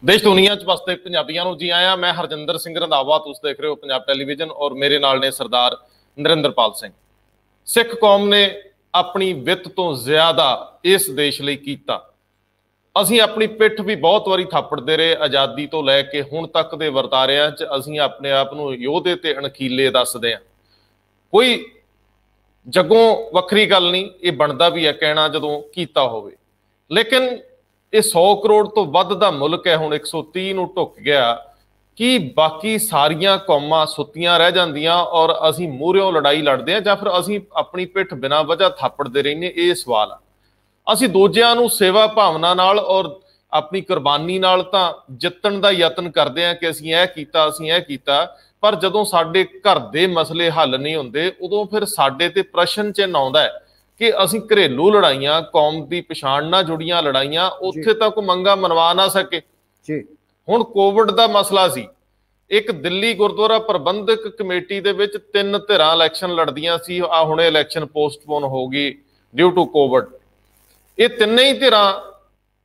देश दुनिया च बसते पंजाबियों जी आया। मैं हरजिंदर सिंह रंधावा, तुम देख रहे हो पंजाब टैलीविजन और मेरे नाल ने सरदार नरिंदरपाल सिंह। सिख कौम ने अपनी वित्त तो ज्यादा इस देश लई कीता। ਅਸੀਂ अपनी पिठ भी बहुत वारी थापड़ते रहे, आज़ादी तो लैके हुण तक के वरतारियां च ਅਸੀਂ अपने आप ਨੂੰ योधे ते अणखीले दसदे हां। कोई जगों वक्री गल नहीं, ये बनता भी है कहना जदों कीता होवे। लेकिन ये 100 करोड़ तो वध दा मुल्क है, हुण 130 ਨੂੰ ਢੁੱਕ गया कि बाकी सारियां कौमां सुत्तियां रह जांदियां और असीं मूहरियों लड़ाई लड़दे हां जां फिर असीं अपनी पिठ बिना वजह थापड़दे रहिंदे। ये सवाल आ। ਅਸੀਂ ਦੂਜਿਆਂ ਨੂੰ ਸੇਵਾ ਭਾਵਨਾ ਨਾਲ ਔਰ ਆਪਣੀ ਕੁਰਬਾਨੀ ਨਾਲ ਤਾਂ ਜਿੱਤਣ ਦਾ ਯਤਨ ਕਰਦੇ ਆ ਕਿ ਅਸੀਂ ਇਹ ਕੀਤਾ, ਅਸੀਂ ਇਹ ਕੀਤਾ, ਪਰ ਜਦੋਂ ਸਾਡੇ ਘਰ ਦੇ ਮਸਲੇ ਹੱਲ ਨਹੀਂ ਹੁੰਦੇ ਉਦੋਂ ਫਿਰ ਸਾਡੇ ਤੇ ਪ੍ਰਸ਼ਨ ਚਿੰਨ੍ਹ ਆਉਂਦਾ ਹੈ ਕਿ ਅਸੀਂ ਘਰੇਲੂ ਲੜਾਈਆਂ, ਕੌਮ ਦੀ ਪਛਾਣ ਨਾਲ ਜੁੜੀਆਂ ਲੜਾਈਆਂ ਉੱਥੇ ਤੱਕ ਮੰਗਾਂ ਮਨਵਾ ਨਾ ਸਕੇ। ਹੁਣ ਕੋਵਿਡ ਦਾ ਮਸਲਾ ਸੀ, ਇੱਕ ਦਿੱਲੀ ਗੁਰਦੁਆਰਾ ਪ੍ਰਬੰਧਕ ਕਮੇਟੀ ਦੇ ਵਿੱਚ 3 ਧਿਰਾਂ ਇਲੈਕਸ਼ਨ ਲੜਦੀਆਂ ਸੀ। ਆ ਹੁਣੇ ਇਲੈਕਸ਼ਨ ਪੋਸਟਪੋਨ ਹੋ ਗਈ ਡਿਊ ਟੂ ਕੋਵਿਡ। ਇਹ ਤਿੰਨੇ ਹੀ ਧਿਰਾਂ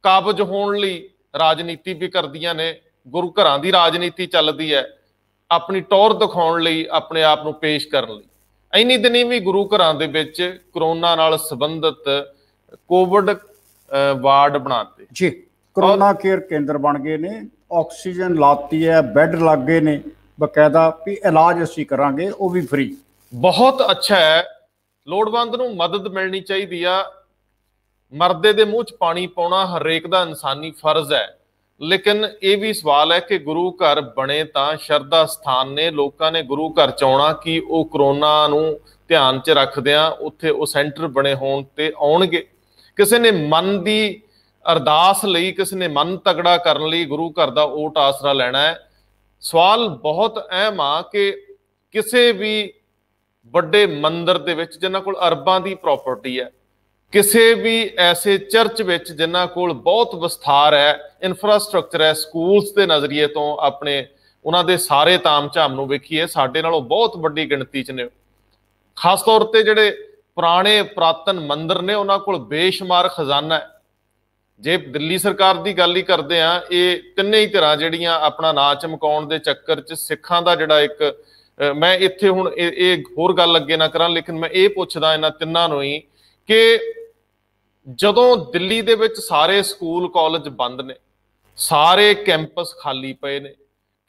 ਕਾਬਜ ਹੋਣ ਲਈ ਰਾਜਨੀਤੀ ਵੀ ਕਰਦੀਆਂ ਨੇ, ਗੁਰੂ ਘਰਾਂ ਦੀ ਰਾਜਨੀਤੀ ਚੱਲਦੀ ਹੈ ਆਪਣੀ ਟੌਰ ਦਿਖਾਉਣ ਲਈ, ਆਪਣੇ ਆਪ ਨੂੰ ਪੇਸ਼ ਕਰਨ ਲਈ। ਇੰਨੀ ਦਿਨੀ ਵੀ ਗੁਰੂ ਘਰਾਂ ਦੇ ਵਿੱਚ ਕਰੋਨਾ ਨਾਲ ਸੰਬੰਧਿਤ ਕੋਵਿਡ ਵਾਰਡ ਬਣਾਤੇ ਜੀ, ਕਰੋਨਾ ਕੇਅਰ ਕੇਂਦਰ ਬਣ ਗਏ ਨੇ, ਆਕਸੀਜਨ ਲਾਤੀ ਹੈ, ਬੈੱਡ ਲੱਗ ਗਏ ਨੇ ਬਕਾਇਦਾ ਵੀ ਇਲਾਜ ਅਸੀਂ ਕਰਾਂਗੇ ਉਹ ਵੀ ਫ੍ਰੀ। ਬਹੁਤ ਅੱਛਾ ਹੈ, ਲੋੜਵੰਦ ਨੂੰ ਮਦਦ ਮਿਲਣੀ ਚਾਹੀਦੀ ਆ। ਮਰਦੇ ਦੇ ਮੂੰਹ 'ਚ ਪਾਣੀ ਪਾਉਣਾ ਹਰੇਕ ਦਾ ਇਨਸਾਨੀ ਫਰਜ਼ ਹੈ, ਲੇਕਿਨ ਇਹ ਵੀ ਸਵਾਲ ਹੈ ਕਿ ਗੁਰੂ ਘਰ ਬਣੇ ਤਾਂ ਸ਼ਰਧਾ ਸਥਾਨ ਨੇ, ਲੋਕਾਂ ਨੇ ਗੁਰੂ ਘਰ 'ਚ ਆਉਣਾ ਕਿ ਉਹ ਕਰੋਨਾ ਨੂੰ ਧਿਆਨ 'ਚ ਰੱਖਦਿਆਂ ਉੱਥੇ ਉਹ ਸੈਂਟਰ ਬਣੇ ਹੋਣ ਤੇ ਆਉਣਗੇ। ਕਿਸੇ ਨੇ ਮਨ ਦੀ ਅਰਦਾਸ ਲਈ, ਕਿਸੇ ਨੇ ਮਨ ਤਗੜਾ ਕਰਨ ਲਈ ਗੁਰੂ ਘਰ ਦਾ ਓਟ ਆਸਰਾ ਲੈਣਾ ਹੈ। ਸਵਾਲ ਬਹੁਤ ਅਹਿਮ ਆ ਕਿ ਕਿਸੇ ਵੀ ਵੱਡੇ ਮੰਦਿਰ ਦੇ ਵਿੱਚ ਜਿਨ੍ਹਾਂ ਕੋਲ ਅਰਬਾਂ ਦੀ ਪ੍ਰਾਪਰਟੀ ਹੈ, ਕਿਸੇ ਵੀ ਐਸੇ ਚਰਚ ਵਿੱਚ ਜਿਨ੍ਹਾਂ ਕੋਲ ਬਹੁਤ ਵਿਸਥਾਰ ਹੈ, ਇਨਫਰਾਸਟ੍ਰਕਚਰ ਹੈ, ਸਕੂਲਸ ਦੇ ਨਜ਼ਰੀਏ ਤੋਂ ਆਪਣੇ ਉਹਨਾਂ ਦੇ ਸਾਰੇ ਤਾਮ ਝਾਮ ਨੂੰ ਵੇਖੀਏ ਸਾਡੇ ਨਾਲੋਂ ਬਹੁਤ ਵੱਡੀ ਗਿਣਤੀ 'ਚ ਨੇ। ਖਾਸ ਤੌਰ ਤੇ ਜਿਹੜੇ ਪੁਰਾਣੇ ਪੁਰਾਤਨ ਮੰਦਿਰ ਨੇ ਉਹਨਾਂ ਕੋਲ ਬੇਸ਼ੁਮਾਰ ਖਜ਼ਾਨਾ ਹੈ। ਜੇ ਦਿੱਲੀ ਸਰਕਾਰ ਦੀ ਗੱਲ ਹੀ ਕਰਦੇ ਆ, ਇਹ ਤਿੰਨੇ ਹੀ ਧਿਰਾਂ ਜਿਹੜੀਆਂ ਆਪਣਾ ਨਾਂ ਚਮਕਾਉਣ ਦੇ ਚੱਕਰ 'ਚ ਸਿੱਖਾਂ ਦਾ ਜਿਹੜਾ ਇੱਕ, ਮੈਂ ਇੱਥੇ ਹੁਣ ਇਹ ਹੋਰ ਗੱਲ ਅੱਗੇ ਨਾ ਕਰਾਂ, ਲੇਕਿਨ ਮੈਂ ਇਹ ਪੁੱਛਦਾ ਇਹਨਾਂ ਤਿੰਨਾਂ ਨੂੰ ਹੀ ਕਿ ਜਦੋਂ ਦਿੱਲੀ ਦੇ ਵਿੱਚ ਸਾਰੇ ਸਕੂਲ ਕਾਲਜ ਬੰਦ ਨੇ, ਸਾਰੇ ਕੈਂਪਸ ਖਾਲੀ ਪਏ ਨੇ,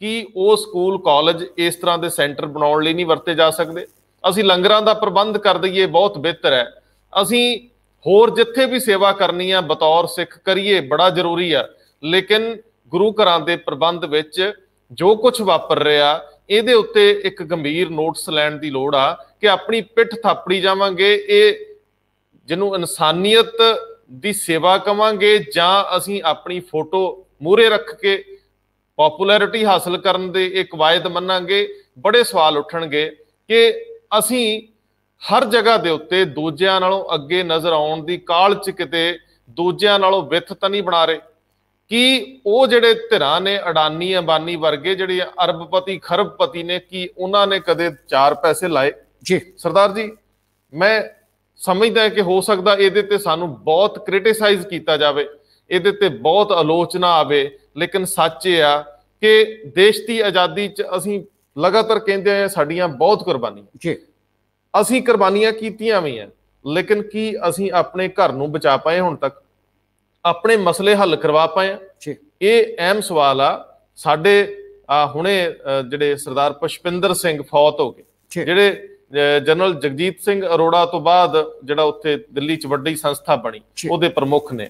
ਕੀ ਉਹ ਸਕੂਲ ਕਾਲਜ ਇਸ ਤਰ੍ਹਾਂ ਦੇ ਸੈਂਟਰ ਬਣਾਉਣ ਲਈ ਨਹੀਂ ਵਰਤੇ ਜਾ ਸਕਦੇ? ਅਸੀਂ ਲੰਗਰਾਂ ਦਾ ਪ੍ਰਬੰਧ ਕਰ ਦਈਏ, ਬਹੁਤ ਬਿਹਤਰ ਹੈ। ਅਸੀਂ ਹੋਰ ਜਿੱਥੇ ਵੀ ਸੇਵਾ ਕਰਨੀ ਆ ਬਤੌਰ ਸਿੱਖ ਕਰੀਏ, ਬੜਾ ਜ਼ਰੂਰੀ ਆ। ਲੇਕਿਨ ਗੁਰੂ ਘਰਾਂ ਦੇ ਪ੍ਰਬੰਧ ਵਿੱਚ ਜੋ ਕੁਝ ਵਾਪਰ ਰਿਹਾ ਇਹਦੇ ਉੱਤੇ ਇੱਕ ਗੰਭੀਰ ਨੋਟਿਸ ਲੈਣ ਦੀ ਲੋੜ ਆ ਕਿ ਆਪਣੀ ਪਿੱਠ ਥਾਪੜੀ ਜਾਵਾਂਗੇ, ਇਹ ਜਿਹਨੂੰ ਇਨਸਾਨੀਅਤ ਦੀ ਸੇਵਾ ਕਵਾਂਗੇ ਜਾਂ ਅਸੀਂ ਆਪਣੀ ਫੋਟੋ ਮੂਹਰੇ ਰੱਖ ਕੇ ਪੋਪੂਲੈਰਿਟੀ ਹਾਸਲ ਕਰਨ ਦੇ ਇੱਕ ਕਵਾਇਦ ਮੰਨਾਂਗੇ। ਬੜੇ ਸਵਾਲ ਉੱਠਣਗੇ ਕਿ ਅਸੀਂ ਹਰ ਜਗ੍ਹਾ ਦੇ ਉੱਤੇ ਦੂਜਿਆਂ ਨਾਲੋਂ ਅੱਗੇ ਨਜ਼ਰ ਆਉਣ ਦੀ ਕਾਹਲ 'ਚ ਕਿਤੇ ਦੂਜਿਆਂ ਨਾਲੋਂ ਵਿੱਥ ਤਾਂ ਨਹੀਂ ਬਣਾ ਰਹੇ। ਕੀ ਉਹ ਜਿਹੜੇ ਧਿਰਾਂ ਨੇ, ਅਡਾਨੀ ਅੰਬਾਨੀ ਵਰਗੇ ਜਿਹੜੇ ਅਰਬਪਤੀ ਖਰਬਪਤੀ ਨੇ, ਕੀ ਉਹਨਾਂ ਨੇ ਕਦੇ 4 ਪੈਸੇ ਲਾਏ? ਜੀ ਸਰਦਾਰ ਜੀ, ਮੈਂ ਸਮਝਦਾ ਹੈ ਕਿ ਹੋ ਸਕਦਾ ਇਹਦੇ ਤੇ ਸਾਨੂੰ ਬਹੁਤ ਕ੍ਰਿਟਿਸਾਈਜ਼ ਕੀਤਾ ਜਾਵੇ, ਇਹਦੇ ਤੇ ਬਹੁਤ ਆਲੋਚਨਾ ਆਵੇ, ਲੇਕਿਨ ਸੱਚ ਇਹ ਆ ਕਿ ਦੇਸ਼ ਦੀ ਆਜ਼ਾਦੀ 'ਚ ਅਸੀਂ ਲਗਾਤਾਰ ਕਹਿੰਦੇ ਆਏ ਸਾਡੀਆਂ ਬਹੁਤ ਕੁਰਬਾਨੀਆਂ, ਜੀ ਅਸੀਂ ਕੁਰਬਾਨੀਆਂ ਕੀਤੀਆਂ ਵੀ ਆ, ਲੇਕਿਨ ਕੀ ਅਸੀਂ ਆਪਣੇ ਘਰ ਨੂੰ ਬਚਾ ਪਾਏ ਹੁਣ ਤੱਕ? ਆਪਣੇ ਮਸਲੇ ਹੱਲ ਕਰਵਾ ਪਾਏ? ਇਹ ਅਹਿਮ ਸਵਾਲ ਆ। ਸਾਡੇ ਹੁਣੇ ਜਿਹੜੇ ਸਰਦਾਰ ਪੁਸ਼ਪਿੰਦਰ ਸਿੰਘ ਫੌਤ ਹੋ ਗਏ, ਜਿਹੜੇ ਜਨਰਲ ਜਗਜੀਤ ਸਿੰਘ ਅਰੋੜਾ ਤੋਂ ਬਾਅਦ ਜਿਹੜਾ ਉੱਥੇ ਦਿੱਲੀ 'ਚ ਵੱਡੀ ਸੰਸਥਾ ਬਣੀ ਉਹਦੇ ਪ੍ਰਮੁੱਖ ਨੇ।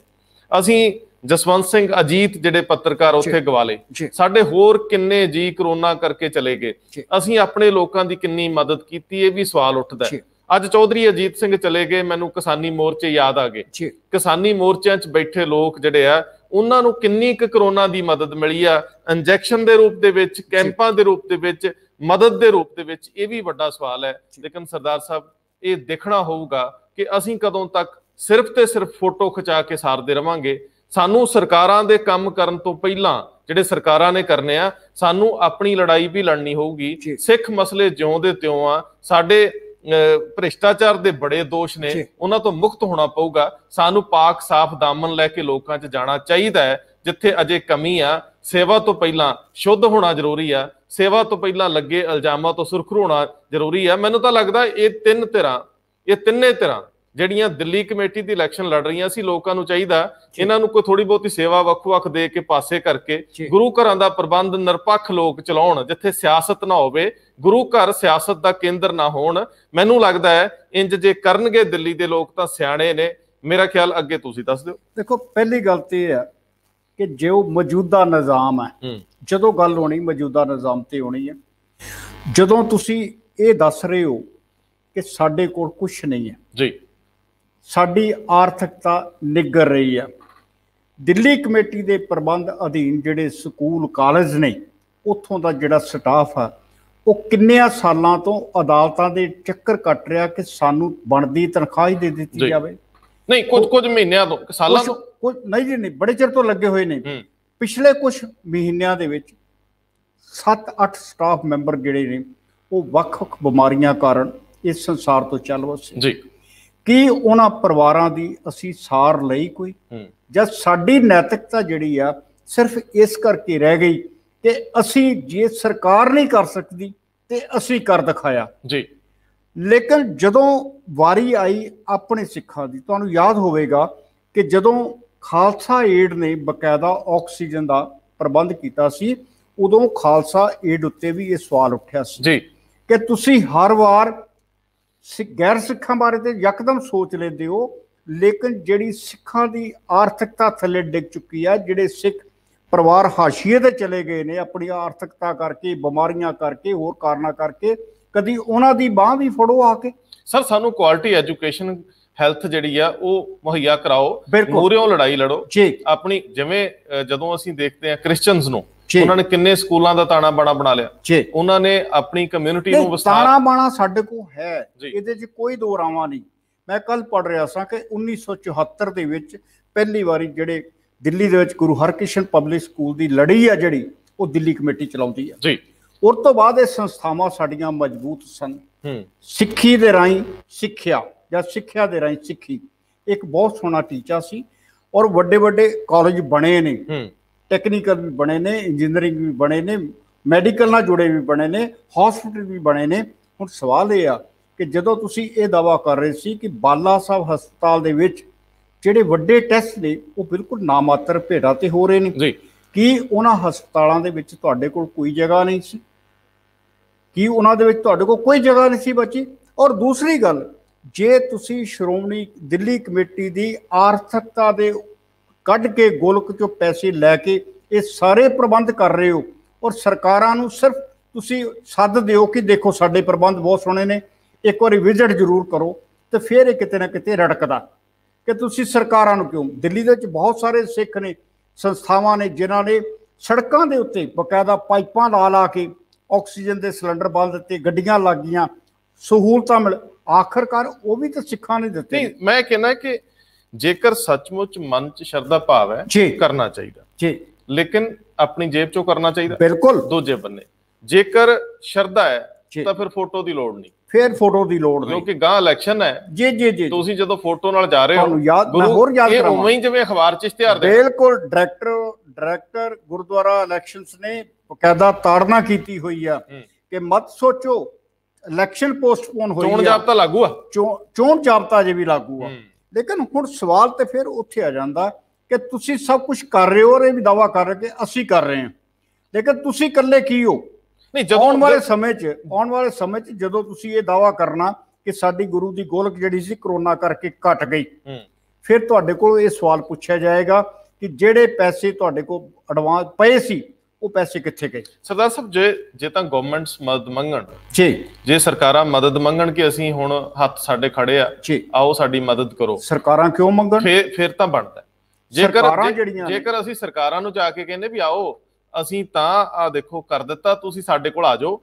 ਅਸੀਂ ਜਸਵੰਤ ਸਿੰਘ ਅਜੀਤ ਜਿਹੜੇ ਪੱਤਰਕਾਰ ਉੱਥੇ ਗਵਾ ਲਏ। ਸਾਡੇ ਹੋਰ ਕਿੰਨੇ ਜੀ ਕਰੋਨਾ ਕਰਕੇ ਚਲੇ ਗਏ। ਅਸੀਂ ਆਪਣੇ ਲੋਕਾਂ ਦੀ ਕਿੰਨੀ ਮਦਦ ਕੀਤੀ, ਇਹ ਵੀ ਸਵਾਲ ਉੱਠਦਾ। ਅੱਜ ਚੌਧਰੀ ਅਜੀਤ ਸਿੰਘ ਚਲੇ ਗਏ, ਮੈਨੂੰ ਕਿਸਾਨੀ ਮੋਰਚੇ ਯਾਦ ਆ ਗਏ। ਕਿਸਾਨੀ ਮੋਰਚਿਆਂ 'ਚ ਬੈਠੇ ਲੋਕ ਜਿਹੜੇ ਆ ਉਹਨਾਂ ਨੂੰ ਕਿੰਨੀ ਕੁ ਕਰੋਨਾ ਦੀ ਮਦਦ ਮਿਲੀ ਆ, ਇੰਜੈਕਸ਼ਨ ਦੇ ਰੂਪ ਦੇ ਵਿੱਚ, ਕੈਂਪਾਂ ਦੇ ਰੂਪ ਦੇ ਵਿੱਚ, ਮਦਦ ਦੇ ਰੂਪ ਦੇ ਵਿੱਚ? ਇਹ ਵੀ ਵੱਡਾ ਸਵਾਲ ਹੈ। ਲੇਕਿਨ ਸਰਦਾਰ ਸਾਹਿਬ, ਇਹ ਦੇਖਣਾ ਹੋਊਗਾ ਕਿ ਅਸੀਂ ਕਦੋਂ ਤੱਕ ਸਿਰਫ ਤੇ ਸਿਰਫ ਫੋਟੋ ਖਿਚਾ ਕੇ ਸਾਰਦੇ ਰਵਾਂਗੇ। ਸਾਨੂੰ ਸਰਕਾਰਾਂ ਦੇ ਕੰਮ ਕਰਨ ਤੋਂ ਪਹਿਲਾਂ ਜਿਹੜੇ ਸਰਕਾਰਾਂ ਨੇ ਕਰਨੇ ਆ, ਸਾਨੂੰ ਆਪਣੀ ਲੜਾਈ ਵੀ ਲੜਨੀ ਹੋਊਗੀ। ਸਿੱਖ ਮਸਲੇ ਜਿਉਂ ਦੇ ਤਿਉਂ ਆ, ਸਾਡੇ ਭ੍ਰਿਸ਼ਟਾਚਾਰ ਦੇ ਬੜੇ ਦੋਸ਼ ਨੇ, ਉਹਨਾਂ ਤੋਂ ਮੁਕਤ ਹੋਣਾ ਪਊਗਾ। ਸਾਨੂੰ ਪਾਕ ਸਾਫ਼ ਦਾਮਨ ਲੈ ਕੇ ਲੋਕਾਂ 'ਚ ਜਾਣਾ ਚਾਹੀਦਾ ਹੈ। ਜਿੱਥੇ ਅਜੇ ਕਮੀ ਆ, ਸੇਵਾ ਤੋਂ ਪਹਿਲਾਂ ਸ਼ੁੱਧ ਹੋਣਾ ਜ਼ਰੂਰੀ ਆ, ਸੇਵਾ ਤੋਂ ਪਹਿਲਾਂ ਲੱਗੇ ਇਲਜ਼ਾਮਾਂ ਤੋਂ ਸੁਰਖਰੂ ਹੋਣਾ ਜ਼ਰੂਰੀ ਆ। ਮੈਨੂੰ ਤਾਂ ਲੱਗਦਾ ਇਹ ਤਿੰਨੇ ਧਿਰਾਂ ਜਿਹੜੀਆਂ ਦਿੱਲੀ ਕਮੇਟੀ ਦੀ ਇਲੈਕਸ਼ਨ ਲੜ ਰਹੀਆਂ ਸੀ, ਲੋਕਾਂ ਨੂੰ ਚਾਹੀਦਾ ਇਹਨਾਂ ਨੂੰ ਕੋਈ ਥੋੜੀ ਬਹੁਤੀ ਸੇਵਾ ਵੱਖ-ਵੱਖ ਦੇ ਕੇ ਪਾਸੇ ਕਰਕੇ ਗੁਰੂ ਘਰਾਂ ਦਾ ਪ੍ਰਬੰਧ ਨਿਰਪੱਖ ਲੋਕ ਚਲਾਉਣ, ਜਿੱਥੇ ਸਿਆਸਤ ਨਾ ਹੋਵੇ, ਗੁਰੂ ਘਰ ਸਿਆਸਤ ਦਾ ਕੇਂਦਰ ਨਾ ਹੋਣ। ਮੈਨੂੰ ਲੱਗਦਾ ਹੈ ਇੰਜ ਜੇ ਕਰਨਗੇ ਦਿੱਲੀ ਦੇ ਲੋਕ ਤਾਂ ਸਿਆਣੇ ਨੇ। ਮੇਰਾ ਖਿਆਲ ਅੱਗੇ ਤੁਸੀਂ ਦੱਸ ਦਿਓ। ਦੇਖੋ, ਪਹਿਲੀ ਗੱਲ ਤੇ ਇਹ ਹੈ ਕਿ ਜੋ ਮੌਜੂਦਾ ਨਿਜ਼ਾਮ ਹੈ, ਜਦੋਂ ਗੱਲ ਹੋਣੀ ਮੌਜੂਦਾ ਨਿਜ਼ਾਮ ਤੇ ਹੋਣੀ ਹੈ। ਜਦੋਂ ਤੁਸੀਂ ਇਹ ਦੱਸ ਰਹੇ ਹੋ ਕਿ ਸਾਡੇ ਕੋਲ ਕੁਛ ਨਹੀਂ ਹੈ ਜੀ, ਸਾਡੀ ਆਰਥਿਕਤਾ ਨਿੱਗਰ ਰਹੀ ਹੈ, ਦਿੱਲੀ ਕਮੇਟੀ ਦੇ ਪ੍ਰਬੰਧ ਅਧੀਨ ਜਿਹੜੇ ਸਕੂਲ ਕਾਲਜ ਨੇ, ਉੱਥੋਂ ਦਾ ਜਿਹੜਾ ਸਟਾਫ ਆ ਉਹ ਕਿੰਨਿਆਂ ਸਾਲਾਂ ਤੋਂ ਅਦਾਲਤਾਂ ਦੇ ਚੱਕਰ ਕੱਟ ਰਿਹਾ ਕਿ ਸਾਨੂੰ ਬਣਦੀ ਤਨਖਾਹ ਹੀ ਦੇ ਦਿੱਤੀ ਜਾਵੇ। ਨਹੀਂ, ਕੁਝ ਮਹੀਨਿਆਂ ਤੋਂ, ਸਾਲਾਂ ਤੋਂ ਨਹੀਂ ਜੀ, ਨਹੀਂ, ਬੜੇ ਚਿਰ ਤੋਂ ਲੱਗੇ ਹੋਏ ਨੇ। ਪਿਛਲੇ ਕੁਝ ਮਹੀਨਿਆਂ ਦੇ ਵਿੱਚ 7-8 ਸਟਾਫ ਮੈਂਬਰ ਜਿਹੜੇ ਨੇ ਉਹ ਵੱਖ-ਵੱਖ ਬਿਮਾਰੀਆਂ ਕਾਰਨ ਇਸ ਸੰਸਾਰ ਤੋਂ ਚੱਲ ਵਸੇ ਜੀ। ਕੀ ਉਹਨਾਂ ਪਰਿਵਾਰਾਂ ਦੀ ਅਸੀਂ ਸਾਰ ਲਈ ਕੋਈ, ਜਾਂ ਸਾਡੀ ਨੈਤਿਕਤਾ ਜਿਹੜੀ ਆ ਸਿਰਫ ਇਸ ਕਰਕੇ ਰਹਿ ਗਈ ਕਿ ਅਸੀਂ ਜੇ ਸਰਕਾਰ ਨਹੀਂ ਕਰ ਸਕਦੀ ਤੇ ਅਸੀਂ ਕਰ ਦਿਖਾਇਆ ਜੀ। ਲੇਕਿਨ ਜਦੋਂ ਵਾਰੀ ਆਈ ਆਪਣੇ ਸਿੱਖਾਂ ਦੀ, ਤੁਹਾਨੂੰ ਯਾਦ ਹੋਵੇਗਾ ਕਿ ਜਦੋਂ ਖਾਲਸਾ ਏਡ ਨੇ ਬਕਾਇਦਾ ਆਕਸੀਜਨ ਦਾ ਪ੍ਰਬੰਧ ਕੀਤਾ ਸੀ, ਉਦੋਂ ਖਾਲਸਾ ਏਡ ਉੱਤੇ ਵੀ ਇਹ ਸਵਾਲ ਉੱਠਿਆ ਸੀ ਜੀ ਕਿ ਤੁਸੀਂ ਹਰ ਵਾਰ ਗੈਰ ਸਿੱਖਾਂ ਬਾਰੇ ਤੇ ਯਕਦਮ ਸੋਚ ਲੈਂਦੇ ਹੋ, ਲੇਕਿਨ ਜਿਹੜੀ ਸਿੱਖਾਂ ਦੀ ਆਰਥਿਕਤਾ ਥੱਲੇ ਡਿੱਗ ਚੁੱਕੀ ਆ, ਜਿਹੜੇ ਸਿੱਖ ਪਰਿਵਾਰ ਹਾਸ਼ੀਏ ਤੇ ਚਲੇ ਗਏ ਨੇ ਆਪਣੀ ਆਰਥਿਕਤਾ ਕਰਕੇ, ਬਿਮਾਰੀਆਂ ਕਰਕੇ, ਹੋਰ ਕਾਰਨਾਂ ਕਰਕੇ, ਕਦੀ ਉਹਨਾਂ ਦੀ ਬਾਂਹ ਵੀ ਫੜੋ ਆ ਕੇ। ਸਰ, ਸਾਨੂੰ ਕੁਆਲਿਟੀ ਐਜੂਕੇਸ਼ਨ, ਹੈਲਥ ਜਿਹੜੀ ਆ ਉਹ ਮੁਹੱਈਆ ਕਰਾਓ, ਮੂਹਰਿਓਂ ਲੜਾਈ ਲੜੋ ਆਪਣੀ। ਜਿਵੇਂ ਜਦੋਂ ਅਸੀਂ ਦੇਖਦੇ ਹਾਂ ਕ੍ਰਿਸਚੀਅਨਸ ਨੂੰ, ਉਹਨਾਂ ਨੇ ਕਿੰਨੇ ਸਕੂਲਾਂ ਦਾ ਤਾਣਾ ਬਾਣਾ ਬਣਾ ਲਿਆ, ਉਹਨਾਂ ਨੇ ਆਪਣੀ ਕਮਿਊਨਿਟੀ ਨੂੰ ਵਿਸਤਾਰ। ਤਾਣਾ ਬਾਣਾ ਸਾਡੇ ਕੋਲ ਹੈ, ਇਹਦੇ 'ਚ ਕੋਈ ਦੋ ਰਾਵਾਂ ਨਹੀਂ। ਮੈਂ ਕੱਲ ਪੜ੍ਹ ਰਿਹਾ ਸਾਂ ਕਿ 1974 ਦੇ ਵਿੱਚ ਪਹਿਲੀ ਵਾਰੀ ਜਿਹੜੇ ਦਿੱਲੀ ਦੇ ਵਿੱਚ ਗੁਰੂ ਹਰਕ੍ਰਿਸ਼ਨ ਪਬਲਿਕ ਸਕੂਲ ਦੀ ਲੜੀ ਆ ਜਿਹੜੀ, ਉਹ ਦਿੱਲੀ ਕਮੇਟੀ ਚਲਾਉਂਦੀ ਆ ਜੀ। ਉਸ ਤੋਂ ਬਾਅਦ ਇਹ ਸੰਸਥਾਵਾਂ ਸਾਡੀਆਂ ਮਜ਼ਬੂਤ ਸਨ। ਸਿੱਖੀ ਦੇ ਰਾਹੀਂ ਸਿੱਖਿਆ ਜਾਂ ਸਿੱਖਿਆ ਦੇ ਰਾਹੀਂ ਸਿੱਖੀ ਇੱਕ ਬਹੁਤ ਸੋਹਣਾ ਟੀਚਾ ਸੀ, ਔਰ ਵੱਡੇ ਵੱਡੇ ਕਾਲਜ ਬਣੇ ਨੇ, ਟੈਕਨੀਕਲ ਵੀ ਬਣੇ ਨੇ, ਇੰਜੀਨੀਅਰਿੰਗ ਵੀ ਬਣੇ ਨੇ, ਮੈਡੀਕਲ ਨਾਲ ਜੁੜੇ ਵੀ ਬਣੇ ਨੇ, ਹਸਪੀਟਲ ਵੀ ਬਣੇ ਨੇ। ਹੁਣ ਸਵਾਲ ਇਹ ਆ ਕਿ ਜਦੋਂ ਤੁਸੀਂ ਇਹ ਦਾਅਵਾ ਕਰ ਰਹੇ ਸੀ ਕਿ ਬਾਲਾ ਸਾਹਿਬ ਹਸਪਤਾਲ ਦੇ ਵਿੱਚ ਜਿਹੜੇ ਵੱਡੇ ਟੈਸਟ ਨੇ ਉਹ ਬਿਲਕੁਲ ਨਾਮਾਤਰ ਭੇਡਾਂ ਤੇ ਹੋ ਰਹੇ ਨੇ, ਕੀ ਉਹਨਾਂ ਹਸਪਤਾਲਾਂ ਦੇ ਵਿੱਚ ਤੁਹਾਡੇ ਕੋਲ ਕੋਈ ਜਗ੍ਹਾ ਨਹੀਂ ਸੀ? ਕੀ ਉਹਨਾਂ ਦੇ ਵਿੱਚ ਤੁਹਾਡੇ ਕੋਲ ਕੋਈ ਜਗ੍ਹਾ ਨਹੀਂ ਸੀ ਬਚੀ? ਔਰ ਦੂਸਰੀ ਗੱਲ, ਜੇ ਤੁਸੀਂ ਸ਼੍ਰੋਮਣੀ ਦਿੱਲੀ ਕਮੇਟੀ ਦੀ ਆਰਥਿਕਤਾ ਦੇ ਕੱਢ ਕੇ ਗੋਲਕ ਚੋਂ ਪੈਸੇ ਲੈ ਕੇ ਇਹ ਸਾਰੇ ਪ੍ਰਬੰਧ ਕਰ ਰਹੇ ਹੋ, ਔਰ ਸਰਕਾਰਾਂ ਨੂੰ ਸਿਰਫ ਤੁਸੀਂ ਸੱਦ ਦਿਓ ਕਿ ਦੇਖੋ ਸਾਡੇ ਪ੍ਰਬੰਧ ਬਹੁਤ ਸੋਹਣੇ ਨੇ, ਇੱਕ ਵਾਰੀ ਵਿਜ਼ਿਟ ਜ਼ਰੂਰ ਕਰੋ, ਤੇ ਫਿਰ ਇਹ ਕਿਤੇ ਨਾ ਕਿਤੇ ਰੜਕਦਾ ਕਿ ਤੁਸੀਂ ਸਰਕਾਰਾਂ ਨੂੰ ਕਿਉਂ। ਦਿੱਲੀ ਦੇ ਵਿੱਚ ਬਹੁਤ ਸਾਰੇ ਸਿੱਖ ਨੇ, ਸੰਸਥਾਵਾਂ ਨੇ, ਜਿਨ੍ਹਾਂ ਨੇ ਸੜਕਾਂ ਦੇ ਉੱਤੇ ਬਕਾਇਦਾ ਪਾਈਪਾਂ ਲਾ ਕੇ ਆਕਸੀਜਨ ਦੇ ਸਿਲੰਡਰ ਬੰਦ ਦਿੱਤੇ, ਗੱਡੀਆਂ ਲੱਗ ਗਈਆਂ, ਸਹੂਲਤਾਂ ਮਿਲ, ਆਖਰਕਾਰ ਉਹ ਵੀ ਤਾਂ ਸਿੱਖਾਂ ਨੇ ਦਿੱਤੇ। ਨਹੀਂ, ਮੈਂ ਕਹਿੰਦਾ ਕਿ ਜੇਕਰ ਸੱਚਮੁੱਚ ਮਨ ਚ ਸ਼ਰਧਾ ਭਾਵ ਹੈ ਕਰਨਾ ਚਾਹੀਦਾ ਜੀ, ਲੇਕਿਨ ਆਪਣੀ ਜੇਬ ਚੋਂ ਕਰਨਾ ਚਾਹੀਦਾ। ਬਿਲਕੁਲ। ਦੂਜੇ ਬੰਨੇ ਜੇਕਰ ਸ਼ਰਧਾ ਹੈ ਤਾਂ ਫਿਰ ਫੋਟੋ ਦੀ ਲੋੜ ਨਹੀਂ, ਫਿਰ ਫੋਟੋ ਦੀ ਲੋੜ ਨਹੀਂ, ਕਿਉਂਕਿ ਗਾਂ ਇਲੈਕਸ਼ਨ ਹੈ ਜੀ ਜੀ ਜੀ। ਤੁਸੀਂ ਜਦੋਂ ਫੋਟੋ ਨਾਲ ਜਾ ਰਹੇ ਹੋ, ਹੋਰ ਯਾਦ ਕਰਾਵਾਂ, ਉਵੇਂ ਹੀ ਜਿਵੇਂ ਅਖਬਾਰ ਚ ਇਸ਼ਤਿਹਾਰ ਦੇ ਬਿਲਕੁਲ ਡਾਇਰੈਕਟਰ ਗੁਰਦੁਆਰਾ ਇਲੈਕਸ਼ਨਸ ਨੇ ਬਕਾਇਦਾ ਤਾੜਨਾ ਕੀਤੀ ਹੋਈ ਆ ਕਿ ਮਤ ਸੋਚੋ ਇਲੈਕਸ਼ਨ ਪੋਸਟਪੋਨ ਹੋਈ, ਚੋਣ ਜਾਬਤਾ ਲਾਗੂ ਆ, ਚੋਣ ਜਾਬਤਾ ਜੇ ਵੀ ਲਾਗੂ ਆ। ਲੇਕਿਨ ਹੁਣ ਸਵਾਲ ਤੇ ਫਿਰ ਉੱਥੇ ਆ ਜਾਂਦਾ ਕਿ ਤੁਸੀਂ ਸਭ ਕੁਝ ਕਰ ਰਹੇ ਹੋ ਔਰ ਇਹ ਵੀ ਦਾਅਵਾ ਕਰ ਰਹੇ ਕਿ ਅਸੀਂ ਕਰ ਰਹੇ ਹਾਂ, ਲੇਕਿਨ ਤੁਸੀਂ ਇਕੱਲੇ ਕੀ ਹੋ? ਨਹੀਂ, ਆਉਣ ਵਾਲੇ ਸਮੇਂ 'ਚ ਜਦੋਂ ਤੁਸੀਂ ਇਹ ਦਾਅਵਾ ਕਰਨਾ ਕਿ ਸਾਡੀ ਗੁਰੂ ਦੀ ਗੋਲਕ ਜਿਹੜੀ ਸੀ ਕਰੋਨਾ ਕਰਕੇ ਘਟ ਗਈ, ਫਿਰ ਤੁਹਾਡੇ ਕੋਲ ਇਹ ਸਵਾਲ ਪੁੱਛਿਆ ਜਾਏਗਾ ਕਿ ਜਿਹੜੇ ਪੈਸੇ ਤੁਹਾਡੇ ਕੋਲ ਐਡਵਾਂਸ ਪਏ ਸੀ ਉਹ ਪੈਸੇ ਕਿੱਥੇ ਗਏ? ਸਰਦਾਰ ਸਾਹਿਬ, ਜੇ ਤਾਂ ਗਵਰਨਮੈਂਟਸ ਮਦਦ ਮੰਗਣ ਜੀ, ਜੇ ਸਰਕਾਰਾਂ ਮਦਦ ਮੰਗਣ ਕਿ ਅਸੀਂ ਹੁਣ ਹੱਥ ਸਾਡੇ ਖੜੇ ਆ, ਆਓ ਸਾਡੀ ਮਦਦ ਕਰੋ, ਸਰਕਾਰਾਂ ਕਿਉਂ ਮੰਗਣ? ਫਿਰ ਤਾਂ ਬਣਦਾ। ਜੇਕਰ ਅਸੀਂ ਸਰਕਾਰਾਂ ਨੂੰ ਜਾ ਕੇ ਕਹਿੰਦੇ ਵੀ ਆਓ ਅਸੀਂ ਤਾਂ ਆ ਦੇਖੋ ਕਰ ਦਿੱਤਾ, ਤੁਸੀਂ ਸਾਡੇ ਕੋਲ ਆ ਜਾਓ,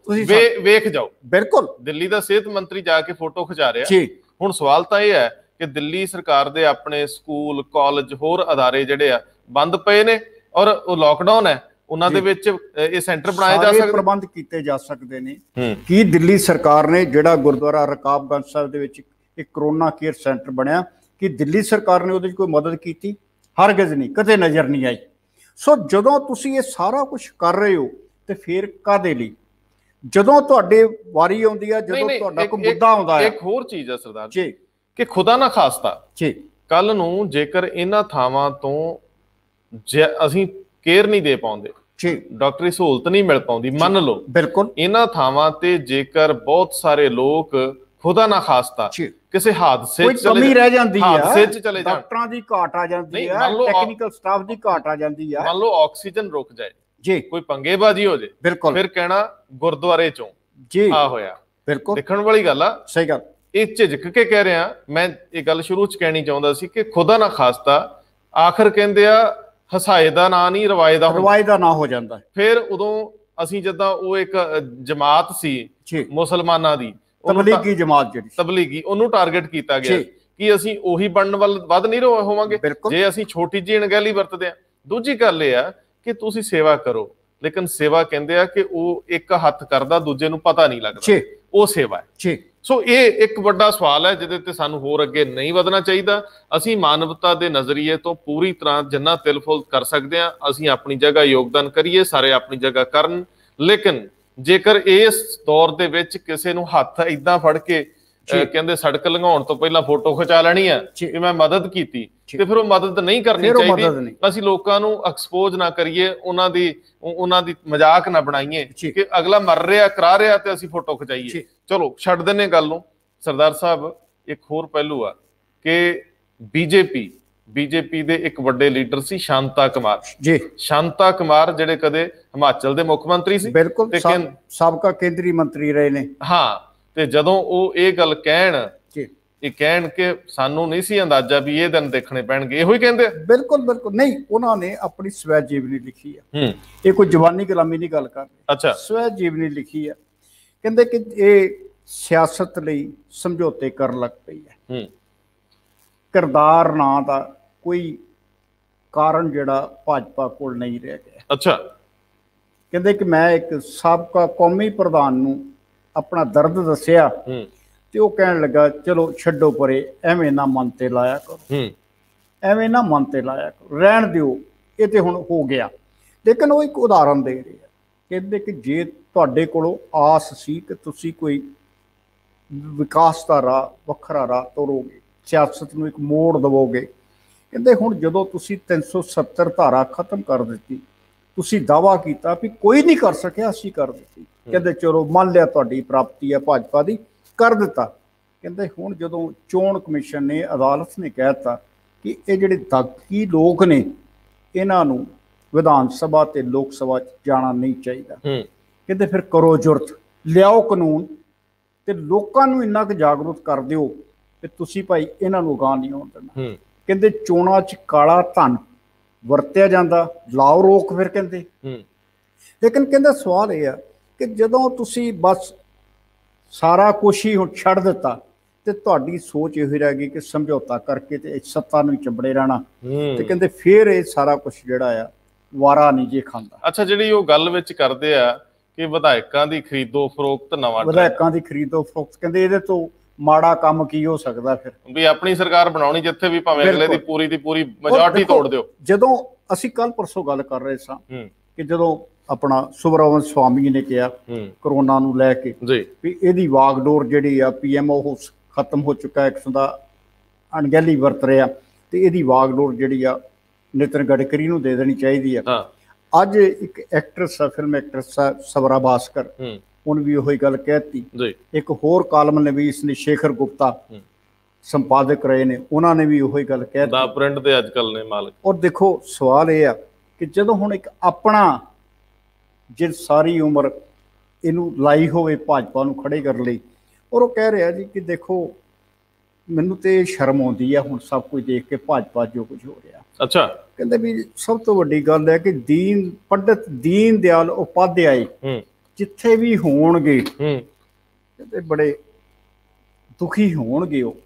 ਵੇਖ ਜਾਓ। ਬਿਲਕੁਲ। ਦਿੱਲੀ ਦਾ ਸਿਹਤ ਮੰਤਰੀ ਜਾ ਕੇ ਫੋਟੋ ਖਿਚਾ ਰਿਹਾ। ਹੁਣ ਸਵਾਲ ਤਾਂ ਇਹ ਹੈ ਕਿ ਦਿੱਲੀ ਸਰਕਾਰ ਦੇ ਆਪਣੇ ਸਕੂਲ, ਕਾਲਜ, ਹੋਰ ਅਦਾਰੇ ਜਿਹੜੇ ਆ ਬੰਦ ਪਏ ਨੇ, ਔਰ ਉਹ ਲਾਕਡਾਊਨ ਹੈ, ਉਹਨਾਂ ਦੇ ਵਿੱਚ ਇਹ ਸੈਂਟਰ ਬਣਾਏ ਜਾ ਸਕਦੇ, ਪ੍ਰਬੰਧ ਕੀਤੇ ਜਾ ਸਕਦੇ ਨੇ। ਕੀ ਦਿੱਲੀ ਸਰਕਾਰ ਨੇ ਜਿਹੜਾ ਗੁਰਦੁਆਰਾ ਰਕਾਬਗੰਜ ਸਾਹਿਬ ਦੇ ਵਿੱਚ ਇੱਕ ਕਰੋਨਾ ਕੇਅਰ ਸੈਂਟਰ ਬਣਿਆ, ਕਿ ਦਿੱਲੀ ਸਰਕਾਰ ਨੇ ਉਹਦੇ 'ਚ ਕੋਈ ਮਦਦ ਕੀਤੀ? ਹਰਗਿਜ਼ ਨਹੀਂ, ਕਦੇ ਨਜ਼ਰ ਨਹੀਂ ਆਈ। ਸੋ ਜਦੋਂ ਤੁਸੀਂ ਇਹ ਸਾਰਾ ਕੁਝ ਕਰ ਰਹੇ ਹੋ ਤੇ ਫਿਰ ਕਾਦੇ ਲਈ? ਜਦੋਂ ਤੁਹਾਡੇ ਵਾਰੀ ਆਉਂਦੀ ਆ, ਜਦੋਂ ਤੁਹਾਡਾ ਕੋਈ ਮੁੱਦਾ ਆਉਂਦਾ ਹੈ। ਇੱਕ ਹੋਰ ਚੀਜ਼ ਹੈ ਸਰਦਾਰ ਜੀ ਕਿ ਖੁਦਾ ਨਾ ਖਾਸਤਾ ਜੀ ਕੱਲ ਨੂੰ ਜੇਕਰ ਇਹਨਾਂ ਥਾਵਾਂ ਤੋਂ ਅਸੀਂ ਕੇਅਰ ਨਹੀਂ ਦੇ ਪਾਉਂਦੇ, ਡਾਕਟਰੀ ਸਹੂਲਤ ਨਹੀਂ ਮਿਲ ਪਾਉਂਦੀ, ਮੰਨ ਲਓ ਬਿਲਕੁਲ ਇਹਨਾਂ ਥਾਵਾਂ ਤੇ ਜੇਕਰ ਬਹੁਤ ਸਾਰੇ ਲੋਕ ਖੁਦਾ ਨਾ ਖਾਸਤਾ ਕਿਸੇ ਹਾਦਸੇ ਚ ਕਮੀ ਰਹਿ ਜਾਂਦੀ ਆ, ਹਾਦਸੇ ਚ ਚਲੇ ਜਾਣ, ਡਾਕਟਰਾਂ ਦੀ ਘਾਟ ਆ ਜਾਂਦੀ ਆ, ਟੈਕਨੀਕਲ ਸਟਾਫ ਦੀ ਘਾਟ ਆ ਜਾਂਦੀ ਆ, ਮੰਨ ਲਓ ਆਕਸੀਜਨ ਰੁਕ ਜਾਏ ਜੀ, ਕੋਈ ਪੰਗੇਬਾਜ਼ੀ ਹੋ ਜਾਏ, ਬਿਲਕੁਲ ਫਿਰ ਕਹਿਣਾ ਗੁਰਦੁਆਰੇ ਚੋਂ ਜੀ ਆ ਹੋਇਆ। ਬਿਲਕੁਲ ਦੇਖਣ ਵਾਲੀ ਗੱਲ ਆ, ਸਹੀ ਗੱਲ। ਇਹ ਝਿਜਕ ਕੇ ਕਹਿ ਰਿਹਾ ਮੈਂ, ਇਹ ਗੱਲ ਸ਼ੁਰੂ ਚ ਕਹਿਣੀ ਚਾਹੁੰਦਾ ਸੀ ਕਿ ਖੁਦਾ ਨਾ ਖਾਸਤਾ ਆਖਰ ਕਹਿੰਦੇ ਆ ਹਸਾਏ ਦਾ ਨਾਂ ਨਹੀਂ ਰਵਾਏ ਦਾ ਨਾਂ ਹੋ ਜਾਂਦਾ। ਫਿਰ ਉਦੋਂ ਅਸੀਂ ਜਦੋਂ ਉਹ ਇੱਕ ਜਮਾਤ ਸੀ ਮੁਸਲਮਾਨਾਂ ਦੀ ਤਬਲੀਗੀ ਜਮਾਤ, ਜਿਹੜੀ ਤਬਲੀਗੀ, ਉਹਨੂੰ ਟਾਰਗੇਟ ਕੀਤਾ ਗਿਆ ਕਿ ਅਸੀਂ ਉਹੀ ਬਣਨ ਵੱਲ ਵੱਧ ਨਹੀਂ ਹੋਵਾਂਗੇ ਜੇ ਅਸੀਂ ਛੋਟੀ ਜਿਹੀ ਅਣਗਹਿਲੀ ਵਰਤਦੇ ਆ। ਦੂਜੀ ਗੱਲ ਇਹ ਆ ਕਿ ਤੁਸੀਂ ਸੇਵਾ ਕਰੋ, ਲੇਕਿਨ ਸੇਵਾ ਕਹਿੰਦੇ ਆ ਕਿ ਉਹ ਇੱਕ ਹੱਥ ਕਰਦਾ ਦੂਜੇ ਨੂੰ ਪਤਾ ਨਹੀਂ ਲੱਗਦਾ, ਉਹ ਸੇਵਾ ਹੈ। ਸੋ ਇਹ ਇੱਕ ਵੱਡਾ ਸਵਾਲ ਹੈ ਜਿਹਦੇ ਤੇ ਸਾਨੂੰ ਹੋਰ ਅੱਗੇ ਨਹੀਂ ਵਧਣਾ ਚਾਹੀਦਾ। ਅਸੀਂ ਮਾਨਵਤਾ ਦੇ ਨਜ਼ਰੀਏ ਤੋਂ ਪੂਰੀ ਤਰ੍ਹਾਂ ਜਿੰਨਾ ਤਿਲ ਫੁਲ ਕਰ ਸਕਦੇ ਹਾਂ ਅਸੀਂ ਆਪਣੀ ਜਗ੍ਹਾ ਯੋਗਦਾਨ ਕਰੀਏ, ਸਾਰੇ ਆਪਣੀ ਜਗ੍ਹਾ ਕਰਨ। ਲੇਕਿਨ ਜੇਕਰ ਇਸ ਦੌਰ ਦੇ ਵਿੱਚ ਕਿਸੇ ਨੂੰ ਹੱਥ ਏਦਾਂ ਫੜ ਕੇ ਕਹਿੰਦੇ ਸੜਕ ਲੰਘਾਉਣ ਤੋਂ ਪਹਿਲਾਂ ਫੋਟੋ ਖਿਚਾ ਲੈਣੀ ਆ ਕਿ ਮੈਂ ਮਦਦ ਕੀਤੀ, ਤੇ ਫਿਰ ਉਹ ਮਦਦ ਨਹੀਂ ਕਰਨੀ ਚਾਹੀਦੀ। ਅਸੀਂ ਲੋਕਾਂ ਨੂੰ ਐਕਸਪੋਜ਼ ਨਾ ਕਰੀਏ, ਉਹਨਾਂ ਦੀ ਮਜ਼ਾਕ ਨਾ ਬਣਾਈਏ ਕਿ ਅਗਲਾ ਮਰ ਰਿਹਾ ਕਰਾ ਰਿਹਾ ਤੇ ਅਸੀਂ ਫੋਟੋ ਖਿਚਾਈਏ। ਚਲੋ ਛੱਡ ਦਿੰਨੇ ਗੱਲ ਨੂੰ। ਸਰਦਾਰ ਸਾਹਿਬ ਇੱਕ ਹੋਰ ਪਹਿਲੂ ਆ ਕਿ ਬੀਜੇਪੀ ਦੇ ਇੱਕ ਵੱਡੇ ਲੀਡਰ ਸੀ ਸ਼ਾਂਤਾ ਕੁਮਾਰ ਜੀ, ਸ਼ਾਂਤਾ ਕੁਮਾਰ ਜਿਹੜੇ ਕਦੇ ਹਿਮਾਚਲ ਦੇ ਮੁੱਖ ਮੰਤਰੀ ਸੀ, ਬਿਲਕੁਲ ਸਾਬਕਾ ਕੇਂਦਰੀ ਮੰਤਰੀ ਰਹੇ ਨੇ। ਹਾਂ, ਤੇ ਜਦੋਂ ਉਹ ਇਹ ਗੱਲ ਕਹਿਣ ਕਿ ਸਾਨੂੰ ਨਹੀਂ ਸੀ ਅੰਦਾਜ਼ਾ ਵੀ ਇਹ ਦਿਨ ਦੇਖਣੇ ਪੈਣਗੇ, ਇਹੋ ਹੀ ਕਹਿੰਦੇ। ਬਿਲਕੁਲ ਨਹੀਂ, ਉਹਨਾਂ ਨੇ ਆਪਣੀ ਸਵੈ ਜੀਵਨੀ ਲਿਖੀ ਆ। ਇਹ ਕੋਈ ਜਵਾਨੀ ਗੁਲਾਮੀ ਦੀ ਗੱਲ ਕਰ ਰਹੇ, ਅੱਛਾ, ਸਵੈ ਜੀਵਨੀ ਲਿਖੀ ਆ। ਕਹਿੰਦੇ ਕਿ ਇਹ ਸਿਆਸਤ ਲਈ ਸਮਝੌਤੇ ਕਰਨ ਲੱਗ ਪਈ ਹੈ। ਕਿਰਦਾਰ ਨਾਂ ਦਾ ਕੋਈ ਕਾਰਨ ਜਿਹੜਾ ਭਾਜਪਾ ਕੋਲ ਨਹੀਂ ਰਹਿ ਗਿਆ। ਅੱਛਾ, ਕਹਿੰਦੇ ਕਿ ਮੈਂ ਇੱਕ ਸਾਬਕਾ ਕੌਮੀ ਪ੍ਰਧਾਨ ਨੂੰ ਆਪਣਾ ਦਰਦ ਦੱਸਿਆ ਤੇ ਉਹ ਕਹਿਣ ਲੱਗਾ ਚਲੋ ਛੱਡੋ ਪਰੇ, ਐਵੇਂ ਨਾ ਮਨ ਤੇ ਲਾਇਆ ਕਰੋ, ਐਵੇਂ ਨਾ ਮਨ ਤੇ ਲਾਇਆ ਕਰੋ, ਰਹਿਣ ਦਿਓ, ਇਹ ਤੇ ਹੁਣ ਹੋ ਗਿਆ। ਲੇਕਿਨ ਉਹ ਇੱਕ ਉਦਾਹਰਨ ਦੇ ਰਹੇ ਆ, ਕਹਿੰਦੇ ਕਿ ਜੇ ਤੁਹਾਡੇ ਕੋਲੋਂ ਆਸ ਸੀ ਕਿ ਤੁਸੀਂ ਕੋਈ ਵਿਕਾਸ ਦਾ ਰਾਹ, ਵੱਖਰਾ ਰਾਹ ਤੋਰੋਗੇ, ਸਿਆਸਤ ਨੂੰ ਇੱਕ ਮੋੜ ਦੇਵੋਗੇ, ਕਹਿੰਦੇ ਹੁਣ ਜਦੋਂ ਤੁਸੀਂ 370 ਧਾਰਾ ਖਤਮ ਕਰ ਦਿੱਤੀ, ਤੁਸੀਂ ਦਾਅਵਾ ਕੀਤਾ ਵੀ ਕੋਈ ਨਹੀਂ ਕਰ ਸਕਿਆ, ਅਸੀਂ ਕਰ ਦਿੱਤੀ। ਕਹਿੰਦੇ ਚਲੋ ਮੰਨ ਲਿਆ ਤੁਹਾਡੀ ਪ੍ਰਾਪਤੀ ਹੈ ਭਾਜਪਾ ਦੀ, ਕਰ ਦਿੱਤਾ। ਕਹਿੰਦੇ ਹੁਣ ਜਦੋਂ ਚੋਣ ਕਮਿਸ਼ਨ ਨੇ, ਅਦਾਲਤ ਨੇ ਕਹਿ ਦਿੱਤਾ ਕਿ ਇਹ ਜਿਹੜੇ ਦਾਗੀ ਲੋਕ ਨੇ ਇਹਨਾਂ ਨੂੰ ਵਿਧਾਨ ਸਭਾ ਤੇ ਲੋਕ ਸਭਾ 'ਚ ਜਾਣਾ ਨਹੀਂ ਚਾਹੀਦਾ, ਕਹਿੰਦੇ ਫਿਰ ਕਰੋ ਜੁਰਤ, ਲਿਆਓ ਕਾਨੂੰਨ ਤੇ ਲੋਕਾਂ ਨੂੰ ਇੰਨਾ ਕੁ ਜਾਗਰੂਕ ਕਰ ਦਿਓ ਕਿ ਤੁਸੀਂ ਭਾਈ ਇਹਨਾਂ ਨੂੰ ਅਗਾਂਹ ਨਹੀਂ ਆਉਣ ਦੇਣਾ। ਕਹਿੰਦੇ ਚੋਣਾਂ 'ਚ ਕਾਲਾ ਧਨ ਵਰਤਿਆ ਜਾਂਦਾ, ਲਾਓ ਰੋਕ ਫਿਰ ਕਹਿੰਦੇ। ਲੇਕਿਨ ਕਹਿੰਦਾ ਸਵਾਲ ਇਹ ਆ ਕਿ ਜਦੋਂ ਤੁਸੀਂ ਬਸ ਸਾਰਾ ਕੁਛ ਹੀ ਹੁਣ ਛੱਡ ਦਿੱਤਾ ਤੇ ਤੁਹਾਡੀ ਸੋਚ ਇਹੋ ਰਹਿ ਗਈ ਕਿ ਸਮਝੌਤਾ ਕਰਕੇ ਤੇ ਸੱਤਾ ਨੂੰ ਚੰਬੜੇ ਰਹਿਣਾ, ਤੇ ਕਹਿੰਦੇ ਫਿਰ ਇਹ ਸਾਰਾ ਕੁਛ ਜਿਹੜਾ ਆ ਵਾਰਾ ਨਹੀਂ ਜੇ ਖਾਂਦਾ। ਅੱਛਾ, ਜਿਹੜੀ ਉਹ ਗੱਲ ਵਿੱਚ ਕਰਦੇ ਆ ਕਿ ਵਿਧਾਇਕਾਂ ਦੀ ਖਰੀਦੋ ਫਰੋਖਤ, ਨਵਾਂ ਵਿਧਾਇਕਾਂ ਦੀ ਖਰੀਦੋ ਫਰੋਖਤ, ਕਹਿੰਦੇ ਇਹਦੇ ਤੋਂ ਮਾੜਾ ਕੰਮ ਕੀ ਹੋ ਸਕਦਾ? ਫਿਰ ਵੀ ਆਪਣੀ ਸਰਕਾਰ ਬਣਾਉਣੀ ਜਿੱਥੇ ਵੀ ਭਾਵੇਂ ਅਗਲੇ ਦੀ ਪੂਰੀ ਦੀ ਪੂਰੀ ਮੈਜੋਰਟੀ ਤੋੜ ਦਿਓ। ਜਦੋਂ ਅਸੀਂ ਕੱਲ ਪਰਸੋਂ ਗੱਲ ਕਰ ਰਹੇ ਸਾਂ ਕਿ ਜਦੋਂ ਆਪਣਾ ਸੁਬਰਾਵਨ ਸਵਾਮੀ ਨੇ ਕਿਹਾ ਕਰੋਨਾ ਨੂੰ ਲੈ ਕੇ ਵੀ ਇਹਦੀ ਵਾਗਡੋਰ ਜਿਹੜੀ ਆ PM ਉਹ ਖਤਮ ਹੋ ਚੁੱਕਾ, ਇੱਕ ਦਾ ਅਣਗਹਿਲੀ ਵਰਤ ਰਿਹਾ, ਤੇ ਇਹਦੀ ਵਾਗਡੋਰ ਜਿਹੜੀ ਆ ਨਿਤਨ ਗਡਕਰੀ ਨੂੰ ਦੇ ਦੇਣੀ ਚਾਹੀਦੀ ਆ। ਅੱਜ ਇੱਕ ਐਕਟਰਸ ਆ, ਫਿਲਮ ਐਕਟਰਸ ਆ ਸਵਰਾ ਭਾਸਕਰ, ਉਹਨੇ ਵੀ ਉਹੀ ਗੱਲ ਕਹਿਤੀ। ਇੱਕ ਹੋਰ ਕਾਲਮ ਨਵੀਸ ਨੇ, ਸ਼ੇਖਰ ਗੁਪਤਾ ਸੰਪਾਦਕ ਰਹੇ ਨੇ, ਉਹਨਾਂ ਨੇ ਵੀ ਉਹੀ ਗੱਲ ਕਹਿਤੀ। ਦਾ ਪ੍ਰਿੰਟ ਦੇ ਅੱਜ ਕੱਲ ਨੇ ਮਾਲਕ। ਔਰ ਦੇਖੋ ਸਵਾਲ ਇਹ ਆ ਕਿ ਜਦੋਂ ਹੁਣ ਇੱਕ ਆਪਣਾ ਜੇ ਸਾਰੀ ਉਮਰ ਇਹਨੂੰ ਲਾਈ ਹੋਵੇ ਭਾਜਪਾ ਨੂੰ ਖੜੇ ਕਰਨ ਲਈ, ਔਰ ਉਹ ਕਹਿ ਰਿਹਾ ਜੀ ਕਿ ਦੇਖੋ ਮੈਨੂੰ ਤੇ ਸ਼ਰਮ ਆਉਂਦੀ ਆ ਹੁਣ ਸਭ ਕੁਝ ਦੇਖ ਕੇ ਭਾਜਪਾ ਜੋ ਕੁਝ ਹੋ ਰਿਹਾ। ਅੱਛਾ, ਕਹਿੰਦੇ ਵੀ ਸਭ ਤੋਂ ਵੱਡੀ ਗੱਲ ਹੈ ਕਿ ਪੰਡਿਤ ਦੀਨ ਦਿਆਲ ਉਪਾਧਿਆਏ ਜਿੱਥੇ ਵੀ ਹੋਣਗੇ ਕਹਿੰਦੇ ਬੜੇ ਦੁਖੀ ਹੋਣਗੇ ਉਹ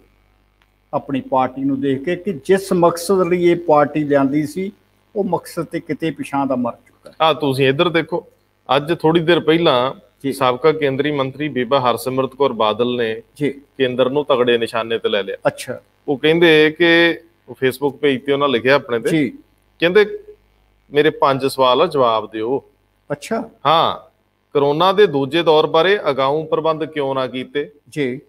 ਆਪਣੀ ਪਾਰਟੀ ਨੂੰ ਦੇਖ ਕੇ ਕਿ ਜਿਸ ਮਕਸਦ ਲਈ ਇਹ ਪਾਰਟੀ ਲਿਆਂਦੀ ਸੀ ਉਹ ਮਕਸਦ ਤੇ ਕਿਤੇ ਪਿਛਾਂ ਦਾ ਮਰ ਚੁੱਕਾ। ਆ ਤੁਸੀਂ ਇੱਧਰ ਦੇਖੋ, ਅੱਜ ਥੋੜੀ ਦੇਰ ਪਹਿਲਾਂ ਸਾਬਕਾ ਕੇਂਦਰੀ ਮੰਤਰੀ ਬੀਬਾ ਹਰਸਿਮਰਤ ਕੌਰ ਬਾਦਲ ਨੇ ਕੇਂਦਰ ਨੂੰ ਤਗੜੇ ਨਿਸ਼ਾਨੇ ਤੇ ਲੈ ਲਿਆ। ਅੱਛਾ, ਉਹ ਕਹਿੰਦੇ ਕਿ ਫੇਸਬੁੱਕ ਪੇਜ ਤੇ ਉਹਨਾਂ ਲਿਖਿਆ ਆਪਣੇ ਤੇ, ਕਹਿੰਦੇ ਮੇਰੇ 5 ਸਵਾਲ ਆ, ਜਵਾਬ ਦਿਓ। ਅੱਛਾ। ਹਾਂ, ਕਰੋਨਾ ਦੇ ਦੂਜੇ ਦੌਰ ਬਾਰੇ ਅਗਾਊਂ ਪ੍ਰਬੰਧ ਕਿਉਂ ਨਾ ਕੀਤੇ ਜੀ।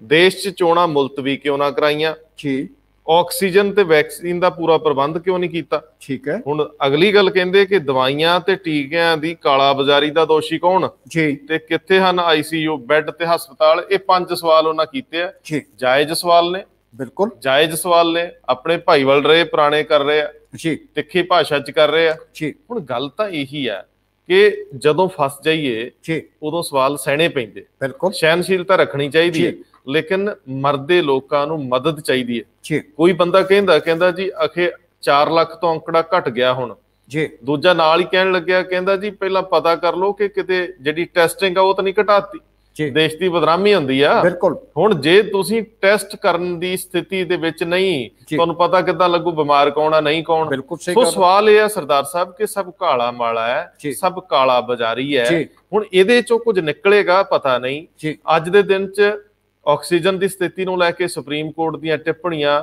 ਦੇਸ਼ 'ਚ ਚੋਣਾਂ ਮੁਲਤਵੀ ਕਿਉਂ ਨਾ ਕਰਾਈਆਂ ਜੀ। ਆਕਸੀਜਨ ਤੇ ਵੈਕਸੀਨ ਦਾ ਪੂਰਾ ਪ੍ਰਬੰਧ ਕਿਉਂ ਨਹੀਂ ਕੀਤਾ। ਠੀਕ ਹੈ। ਹੁਣ ਅਗਲੀ ਗੱਲ ਕਹਿੰਦੇ ਕਿ ਦਵਾਈਆਂ ਤੇ ਟੀਕਿਆਂ ਦੀ ਕਾਲਾਬਾਜ਼ਾਰੀ ਦਾ ਦੋਸ਼ੀ ਕੌਣ ਜੀ ਤੇ ਕਿੱਥੇ ਹਨ ਆਈਸੀਯੂ ਬੈੱਡ ਤੇ ਹਸਪਤਾਲ। ਇਹ 5 ਸਵਾਲ ਉਹਨਾਂ ਕੀਤੇ ਆ। ਜੀ। ਜਾਇਜ਼ ਸਵਾਲ ਨੇ, ਬਿਲਕੁਲ ਜਾਇਜ਼ ਸਵਾਲ ਨੇ, ਆਪਣੇ ਭਾਈਵਾਲ ਰਹੇ ਪੁਰਾਣੇ ਕਰ ਰਹੇ ਆ ਜੀ, ਤਿੱਖੀ ਭਾਸ਼ਾ 'ਚ ਕਰ ਰਹੇ ਆ ਜੀ। ਹੁਣ ਗੱਲ ਤਾਂ ਇਹੀ ਆ ਕਿ ਜਦੋਂ ਫਸ ਜਾਈਏ ਜੀ ਉਦੋਂ ਸਵਾਲ ਸਹਿਣੇ ਪੈਂਦੇ। ਬਿਲਕੁਲ ਸਹਿਨਸ਼ੀਲਤਾ ਰੱਖਣੀ ਚਾਹੀਦੀ ਹੈ, ਲੇਕਿਨ ਮਰਦੇ ਲੋਕਾਂ ਨੂੰ ਮਦਦ ਚਾਹੀਦੀ ਹੈ। ਜੀ। ਕੋਈ ਬੰਦਾ ਕਹਿੰਦਾ ਜੀ ਅਖੇ 4 ਲੱਖ ਤੋਂ ਅੰਕੜਾ ਘਟ ਗਿਆ ਹੁਣ ਜੀ। ਦੂਜਾ ਨਾਲ ਹੀ ਕਹਿਣ ਲੱਗਿਆ, ਕਹਿੰਦਾ ਜੀ ਪਹਿਲਾਂ ਪਤਾ ਕਰ ਲਓ ਕਿ ਕਿਤੇ ਜਿਹੜੀ ਟੈਸਟਿੰਗ ਆ ਉਹ ਤਾਂ ਨਹੀਂ ਘਟਾਤੀ। ਦੇਸ਼ ਦੀ ਬਦਨਾਮੀ ਹੁੰਦੀ ਆ। ਬਿਲਕੁਲ। ਹੁਣ ਜੇ ਤੁਸੀਂ ਟੈਸਟ ਕਰਨ ਦੀ ਸਥਿਤੀ ਦੇ ਵਿੱਚ ਨਹੀਂ, ਤੁਹਾਨੂੰ ਪਤਾ ਕਿੱਦਾਂ ਲੱਗੂ ਬਿਮਾਰ ਕੌਣ ਆ ਨਹੀਂ ਕੌਣ। ਬਿਲਕੁਲ ਸਹੀ ਸੋ ਗੱਲ। ਸਵਾਲ ਇਹ ਆ ਸਰਦਾਰ ਸਾਹਿਬ ਕਿ ਸਭ ਕਾਲਾ ਮਾਲਾ ਹੈ, ਸਭ ਕਾਲਾ ਬਾਜ਼ਾਰੀ ਹੈ। ਹੁਣ ਇਹਦੇ ਚੋਂ ਕੁਝ ਨਿਕਲੇਗਾ ਪਤਾ ਨਹੀਂ। ਅੱਜ ਦੇ ਦਿਨ 'ਚ ਆਕਸੀਜਨ ਦੀ ਸਥਿਤੀ ਨੂੰ ਲੈ ਕੇ ਸੁਪਰੀਮ ਕੋਰਟ ਦੀਆਂ ਟਿੱਪਣੀਆਂ,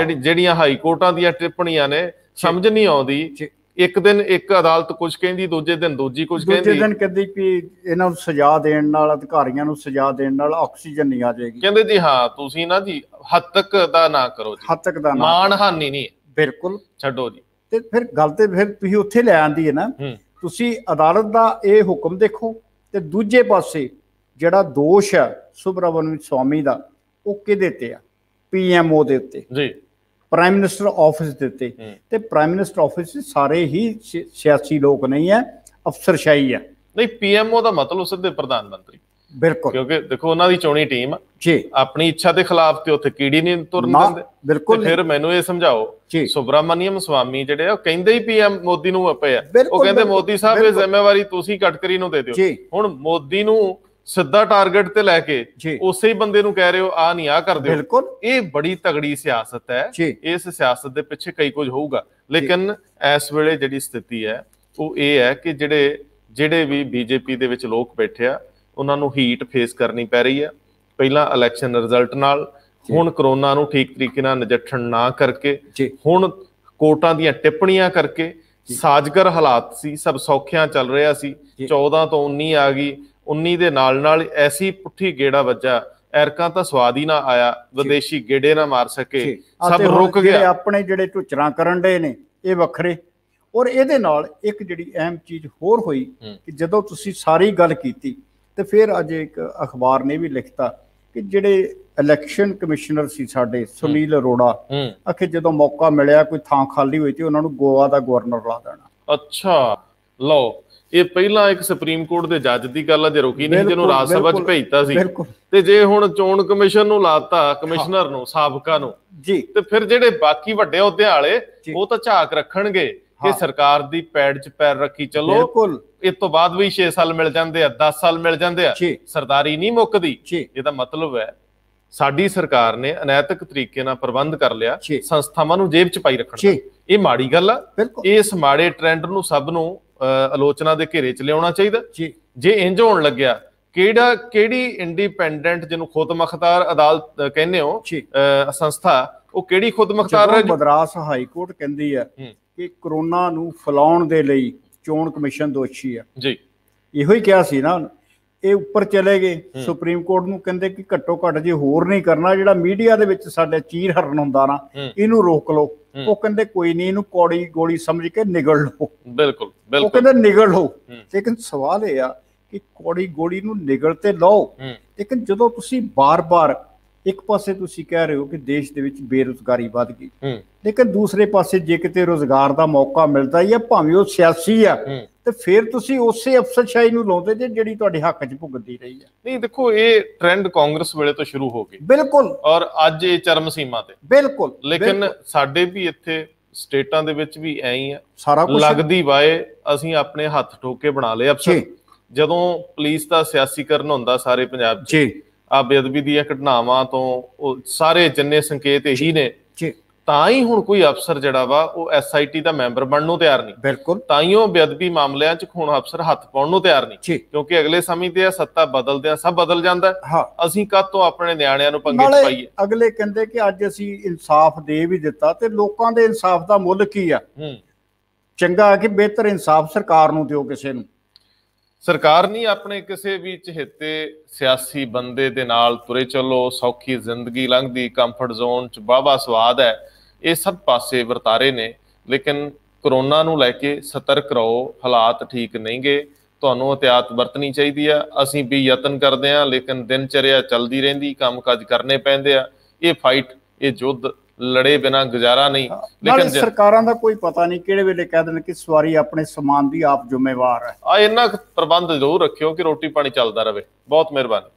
ਜਿਹੜੀਆਂ ਹਾਈ ਕੋਰਟਾਂ ਦੀਆਂ ਟਿੱਪਣੀਆਂ ਨੇ, ਸਮਝ ਨਹੀਂ ਆਉਂਦੀ। ਇੱਕ ਦਿਨ ਇੱਕ ਅਦਾਲਤ ਕੁਝ ਕਹਿੰਦੀ, ਦੂਜੇ ਦਿਨ ਦੂਜੀ ਕੁਝ ਕਹਿੰਦੀ। ਦੂਜੇ ਦਿਨ ਕਹਿੰਦੀ ਕਿ ਇਹਨਾਂ ਨੂੰ ਸਜ਼ਾ ਦੇਣ ਨਾਲ, ਅਧਿਕਾਰੀਆਂ ਨੂੰ ਸਜ਼ਾ ਦੇਣ ਨਾਲ ਆਕਸੀਜਨ ਨਹੀਂ ਆ ਜਾਏਗੀ। ਕਹਿੰਦੇ ਜੀ ਹਾਂ ਤੁਸੀਂ ਨਾ ਜੀ ਹੱਦ ਤੱਕ ਦਾ ਨਾ ਕਰੋ ਜੀ, ਹੱਦ ਤੱਕ ਦਾ ਨਾ, ਮਾਣਹਾਨੀ ਨਹੀਂ। ਬਿਲਕੁਲ ਛੱਡੋ ਜੀ। ਤੇ ਫਿਰ ਗੱਲ ਤੇ ਫਿਰ ਤੁਸੀਂ ਉੱਥੇ ਲੈ ਆਂਦੀ ਹੈ ਨਾ, ਤੁਸੀਂ ਅਦਾਲਤ ਦਾ ਇਹ ਹੁਕਮ ਦੇਖੋ ਤੇ ਦੂਜੇ ਪਾਸੇ ਜਿਹੜਾ ਦੋਸ਼ ਹੈ ਸੁਬਰਾਮਨਿਅਮ ਸਵਾਮੀ ਦਾ, ਉਹ ਕਿਹਦੇ ਤੇ ਆ? ਪੀਐਮਓ ਦੇ ਉੱਤੇ ਜੀ, ਪ੍ਰਾਈਮ ਮਿਨਿਸਟਰ ਆਫਿਸ ਦੇ ਉੱਤੇ। ਤੇ ਪ੍ਰਾਈਮ ਮਿਨਿਸਟਰ ਆਫਿਸ ਸਾਰੇ ਹੀ ਸਿਆਸੀ ਲੋਕ ਨਹੀਂ ਹੈ, ਅਫਸਰਸ਼ਾਹੀ ਹੈ। ਨਹੀਂ, ਪੀਐਮਓ ਦਾ ਮਤਲਬ ਸਿੱਧੇ ਪ੍ਰਧਾਨ ਮੰਤਰੀ। ਬਿਲਕੁਲ, ਕਿਉਂਕਿ ਦੇਖੋ ਉਹਨਾਂ ਦੀ ਚੋਣੀ ਟੀਮ ਜੀ, ਆਪਣੀ ਇੱਛਾ ਦੇ ਖਿਲਾਫ ਤੇ ਉੱਥੇ ਕੀੜੀ ਨਹੀਂ ਤੁਰਨ ਦਿੰਦੇ। ਬਿਲਕੁਲ। ਫਿਰ ਮੈਨੂੰ ਇਹ ਸਮਝਾਓ, ਸੁਬਰਾਮਨਿਅਮ ਸਵਾਮੀ ਜਿਹੜੇ ਉਹ ਕਹਿੰਦੇ ਹੀ ਪੀਐਮ ਮੋਦੀ ਨੂੰ ਪਏ ਆ। ਉਹ ਕਹਿੰਦੇ ਮੋਦੀ ਸਾਹਿਬ ਇਹ ਜ਼ਿੰਮੇਵਾਰੀ ਤੁਸੀਂ ਗਡਕਰੀ ਨੂੰ ਦੇ ਦਿਓ। ਹੁਣ ਮੋਦੀ ਨੂੰ ਸਿੱਧਾ ਟਾਰਗੇਟ ਤੇ ਲੈ ਕੇ ਉਸੇ ਹੀ ਬੰਦੇ ਨੂੰ ਕਹਿ ਰਹੇ ਹੋ ਆ ਨਹੀਂ ਆ ਕਰ ਦਿਓ। ਬਿਲਕੁਲ, ਇਹ ਬੜੀ ਤਗੜੀ ਸਿਆਸਤ ਹੈ। ਇਸ ਸਿਆਸਤ ਦੇ ਪਿੱਛੇ ਕਈ ਕੁਝ ਹੋਊਗਾ, ਲੇਕਿਨ ਇਸ ਵੇਲੇ ਜਿਹੜੀ ਸਥਿਤੀ ਹੈ ਉਹ ਇਹ ਹੈ ਕਿ ਜਿਹੜੇ ਵੀ ਬੀਜੇਪੀ ਦੇ ਵਿੱਚ ਲੋਕ ਬੈਠੇ ਆ ਉਹਨਾਂ ਨੂੰ ਹੀਟ ਫੇਸ ਕਰਨੀ ਪੈ ਰਹੀ ਹੈ। ਪਹਿਲਾਂ ਇਲੈਕਸ਼ਨ ਰਿਜ਼ਲਟ ਨਾਲ, ਹੁਣ ਕਰੋਨਾ ਨੂੰ ਠੀਕ ਤਰੀਕੇ ਨਾਲ ਨਜਿੱਠਣ ਨਾ ਕਰਕੇ, ਹੁਣ ਕੋਰਟਾਂ ਦੀਆਂ ਟਿੱਪਣੀਆਂ ਕਰਕੇ। ਸਾਜ਼ਗਰ ਹਾਲਾਤ ਸੀ, ਸਭ ਸੌਖਿਆਂ ਚੱਲ ਰਿਹਾ ਸੀ। 14 ਤੋਂ 19 ਆ ਗਈ, 19 ਦੇ ਨਾਲ ਐਸੀ ਪੁੱਠੀ ਗੇੜਾ ਵੱਜਾ, ਐਰਕਾਂ ਤਾਂ ਸਵਾਦ ਹੀ ਨਾ ਆਇਆ, ਵਿਦੇਸ਼ੀ ਗੇੜੇ ਨਾ ਮਾਰ ਸਕੇ, ਸਭ ਰੁਕ ਗਿਆ। ਆਪਣੇ ਜਿਹੜੇ ਝੁਚਰਾਂ ਕਰਨ ਦੇ ਨੇ ਇਹ ਵੱਖਰੇ। ਔਰ ਇਹਦੇ ਨਾਲ ਇੱਕ ਜਿਹੜੀ ਅਹਿਮ ਚੀਜ਼ ਹੋਰ ਹੋਈ ਕਿ ਜਦੋਂ ਤੁਸੀਂ ਸਾਰੀ ਗੱਲ ਕੀਤੀ ਤੇ ਫਿਰ ਅੱਜ ਇੱਕ ਅਖਬਾਰ ਨੇ ਵੀ ਲਿਖਤਾ ਕਿ ਜਿਹੜੇ ਇਲੈਕਸ਼ਨ ਕਮਿਸ਼ਨਰ ਸੀ ਸਾਡੇ ਸੁਨੀਲ ਅਰੋੜਾ, ਆਖੇ ਜਦੋਂ ਮੌਕਾ ਮਿਲਿਆ ਕੋਈ ਥਾਂ ਖਾਲੀ ਹੋਈ ਤੇ ਉਹਨਾਂ ਨੂੰ ਗੋਆ ਦਾ ਗਵਰਨਰ ਲਾ ਦੇਣਾ। ਅੱਛਾ, ਲਓ, ਇਹ ਪਹਿਲਾਂ ਇੱਕ ਸੁਪਰੀਮ ਕੋਰਟ ਦੇ ਜੱਜ ਦੀ ਗੱਲ ਆ, ਜੇ ਰੁਕੀ ਨਹੀਂ, ਜਿਹਨੂੰ ਰਾਜ ਸਭਾ 'ਚ ਭੇਜਤਾ ਸੀ। ਤੇ ਜੇ ਹੁਣ ਚੋਣ ਕਮਿਸ਼ਨ ਨੂੰ ਲਾਤਾ, ਕਮਿਸ਼ਨਰ ਨੂੰ, ਸਾਬਕਾ ਨੂੰ ਜੀ, ਤੇ ਫਿਰ ਜਿਹੜੇ ਬਾਕੀ ਵੱਡੇ ਅਹੁਦਿਆਂ ਵਾਲੇ ਉਹ ਤਾਂ ਝਾਕ ਰੱਖਣਗੇ ਕਿ ਸਰਕਾਰ ਦੀ ਪੈੜ 'ਚ ਪੈਰ ਰੱਖੀ ਚੱਲੋ। ਇਸ ਤੋਂ ਬਾਅਦ ਵੀ 6 ਸਾਲ ਮਿਲ ਜਾਂਦੇ ਆ, 10 ਸਾਲ ਮਿਲ ਜਾਂਦੇ ਆ, ਸਰਦਾਰੀ ਨਹੀਂ ਮੁੱਕਦੀ। ਇਹਦਾ ਮਤਲਬ ਹੈ ਸਾਡੀ ਸਰਕਾਰ ਨੇ ਅਨੈਤਿਕ ਤਰੀਕੇ ਨਾਲ ਪ੍ਰਬੰਧ ਕਰ ਲਿਆ, ਸੰਸਥਾਵਾਂ ਨੂੰ ਜੇਬ 'ਚ ਪਾਈ ਰੱਖਣਾ। ਇਹ ਮਾੜੀ ਗੱਲ ਆ। ਇਸ ਮਾੜੇ ਟ੍ਰੈਂਡ ਨੂੰ ਸਭ ਨੂੰ ਆਲੋਚਨਾ ਦੇ ਘੇਰੇ 'ਚ ਲਿਆਉਣਾ ਚਾਹੀਦਾ। ਜੇ ਇੰਜ ਹੋਣ ਲੱਗਿਆ, ਕਿਹੜੀ ਇੰਡੀਪੈਂਡੈਂਟ ਜਿਹਨੂੰ ਖੁਦ ਮੁਖਤਾਰ ਅਦਾਲਤ ਕਹਿੰਦੇ ਹੋ ਸੰਸਥਾ, ਉਹ ਕਿਹੜੀ ਖੁਦ ਮੁਖਤਾਰ ਹੈ? ਮਦਰਾਸ ਹਾਈ ਕੋਰਟ ਕਹਿੰਦੀ ਹੈ ਕਿ ਕਰੋਨਾ ਨੂੰ ਫੈਲਾਉਣ ਦੇ ਲਈ ਚੋਣ ਕਮਿਸ਼ਨ ਦੋਸ਼ੀ ਹੈ ਜੀ। ਇਹੋ ਹੀ ਕਿਹਾ ਸੀ ਨਾ। ਇਹ ਉੱਪਰ ਚਲੇ ਗਏ ਸੁਪਰੀਮ ਕੋਰਟ ਨੂੰ, ਕਹਿੰਦੇ ਕਿ ਘੱਟੋ ਘੱਟ ਜੇ ਹੋਰ ਨਹੀਂ ਕਰਨਾ, ਜਿਹੜਾ ਮੀਡੀਆ ਦੇ ਵਿੱਚ ਸਾਡੇ ਚੀਰ ਹਰਨ ਹੁੰਦਾ ਨਾ, ਇਹਨੂੰ ਰੋਕ ਲਓ। ਉਹ ਕਹਿੰਦੇ ਕੋਈ ਨਹੀਂ, ਇਹਨੂੰ ਕੌੜੀ ਗੋਲੀ ਸਮਝ ਕੇ ਨਿਗਲ ਲਓ। ਬਿਲਕੁਲ, ਉਹ ਕਹਿੰਦੇ ਨਿਗਲ ਲਓ। ਲੇਕਿਨ ਸਵਾਲ ਇਹ ਆ ਕਿ ਕੌੜੀ ਗੋਲੀ ਨੂੰ ਨਿਗਲ ਤੇ ਲਓ, ਲੇਕਿਨ ਜਦੋਂ ਤੁਸੀਂ ਬਾਰ-ਬਾਰ ਇੱਕ ਪਾਸੇ ਤੁਸੀਂ ਕਹਿ ਰਹੇ ਹੋ ਕਿ ਦੇਸ਼ ਦੇ ਵਿੱਚ ਬੇਰੁਜ਼ਗਾਰੀ ਵੱਧ ਗਈ, ਲੇਕਿਨ ਦੂਸਰੇ ਪਾਸੇ ਜੇ ਕਿਤੇ ਰੁਜ਼ਗਾਰ ਦਾ ਮੌਕਾ ਮਿਲਦਾ ਹੀ ਆ, ਭਾਵੇਂ ਉਹ ਸਿਆਸੀ ਆ, ਤੇ ਫਿਰ ਤੁਸੀਂ ਉਸੇ ਅਫਸਰਸ਼ਾਹੀ ਨੂੰ ਲਾਉਂਦੇ ਜੇ ਜਿਹੜੀ ਤੁਹਾਡੇ ਹੱਕ 'ਚ ਭੁਗਤਦੀ ਰਹੀ ਹੈ। ਨਹੀਂ, ਦੇਖੋ, ਇਹ ਟ੍ਰੈਂਡ ਕਾਂਗਰਸ ਵੇਲੇ ਤੋਂ ਸ਼ੁਰੂ ਹੋ ਗਈ। ਬਿਲਕੁਲ। ਔਰ ਅੱਜ ਇਹ ਚਰਮ ਸੀਮਾ ਤੇ। ਬਿਲਕੁਲ। ਲੇਕਿਨ ਸਾਡੇ ਵੀ ਇੱਥੇ ਸਟੇਟਾਂ ਦੇ ਵਿੱਚ ਵੀ ਐਂ ਹੀ ਆ, ਸਾਰਾ ਕੁਝ ਲੱਗਦੀ ਵਾਏ ਅਸੀਂ ਆਪਣੇ ਹੱਥ ਠੋਕ ਕੇ ਬਣਾ ਲਏ ਅਫਸਰ। ਜਦੋਂ ਪੁਲਿਸ ਦਾ ਸਿਆਸੀਕਰਨ ਹੁੰਦਾ ਸਾਰੇ ਪੰਜਾਬ 'ਚ, ਆ ਬੇਅਦਬੀ ਦੀਆਂ ਘਟਨਾਵਾਂ ਤੋਂ ਉਹ ਸਾਰੇ ਜਿੰਨੇ ਸੰਕੇਤ ਇਹੀ ਨੇ, ਤਾਂ ਹੀ ਹੁਣ ਕੋਈ ਅਫਸਰ ਜਿਹੜਾ ਵਾ ਉਹ SIT ਦਾ ਮੈਂਬਰ ਬਣਨ ਨੂੰ ਤਿਆਰ ਨਹੀਂ। ਬਿਲਕੁਲ। ਤਾਂ ਹੀ ਉਹ ਬੇਅਦਬੀ ਮਾਮਲਿਆਂ 'ਚ ਹੁਣ ਅਫਸਰ ਹੱਥ ਪਾਉਣ ਨੂੰ ਤਿਆਰ ਨਹੀਂ, ਕਿਉਂਕਿ ਅਗਲੇ ਸਮੇਂ ਤੇ ਸੱਤਾ ਬਦਲਦਿਆਂ ਸਭ ਬਦਲ ਜਾਂਦਾ। ਅਸੀਂ ਕਾਹਤੋਂ ਆਪਣੇ ਨਿਆਣਿਆਂ ਨੂੰ ਪੰਗੇ 'ਚ ਪਾਈਏ? ਅਗਲੇ ਕਹਿੰਦੇ ਕਿ ਅੱਜ ਅਸੀਂ ਇਨਸਾਫ ਦੇ ਵੀ ਦਿੱਤਾ ਤੇ ਲੋਕਾਂ ਦੇ ਇਨਸਾਫ ਦਾ ਮੁੱਲ ਕੀ ਆ? ਚੰਗਾ ਹੈ ਕਿ ਬਿਹਤਰ ਇਨਸਾਫ ਸਰਕਾਰ ਨੂੰ ਦਿਓ ਕਿਸੇ ਨੂੰ। ਸਰਕਾਰ ਨਹੀਂ, ਆਪਣੇ ਕਿਸੇ ਵੀ ਚਹੇਤੇ ਸਿਆਸੀ ਬੰਦੇ ਦੇ ਨਾਲ ਤੁਰੇ ਚੱਲੋ, ਸੌਖੀ ਜ਼ਿੰਦਗੀ ਲੰਘਦੀ, ਕੰਫਰਟ ਜ਼ੋਨ 'ਚ ਵਾਹਵਾ ਸਵਾਦ ਹੈ, ਇਹ ਸਭ ਪਾਸੇ ਵਰਤਾਰੇ ਨੇ। ਲੇਕਿਨ ਕਰੋਨਾ ਨੂੰ ਲੈ ਕੇ ਸਤਰਕ ਰਹੋ, ਹਾਲਾਤ ਠੀਕ ਨਹੀਂ ਗੇ, ਤੁਹਾਨੂੰ ਇhtiyਾਤ ਵਰਤਣੀ ਚਾਹੀਦੀ ਆ। ਅਸੀਂ ਵੀ ਯਤਨ ਕਰਦੇ ਹਾਂ, ਲੇਕਿਨ ਦਿਨਚਰਿਆ ਚੱਲਦੀ ਰਹਿੰਦੀ, ਕੰਮਕਾਜ ਕਰਨੇ ਪੈਂਦੇ ਆ। ਇਹ ਫਾਈਟ, ਇਹ ਯੁੱਧ ਲੜੇ ਬਿਨਾਂ ਗੁਜ਼ਾਰਾ ਨਹੀਂ। ਲੇਕਿਨ ਸਰਕਾਰਾਂ ਦਾ ਕੋਈ ਪਤਾ ਨਹੀਂ, ਕਿਹੜੇ ਵੇਲੇ ਕਹਿ ਦੇਣ ਕਿ ਸਵਾਰੀ ਆਪਣੇ ਸਮਾਨ ਦੀ ਆਪ ਜ਼ਿੰਮੇਵਾਰ ਹੈ। ਇੰਨਾ ਪ੍ਰਬੰਧ ਜ਼ਰੂਰ ਰੱਖਿਓ ਕਿ ਰੋਟੀ ਪਾਣੀ ਚੱਲਦਾ ਰਹੇ। ਬਹੁਤ ਮਿਹਰਬਾਨੀ।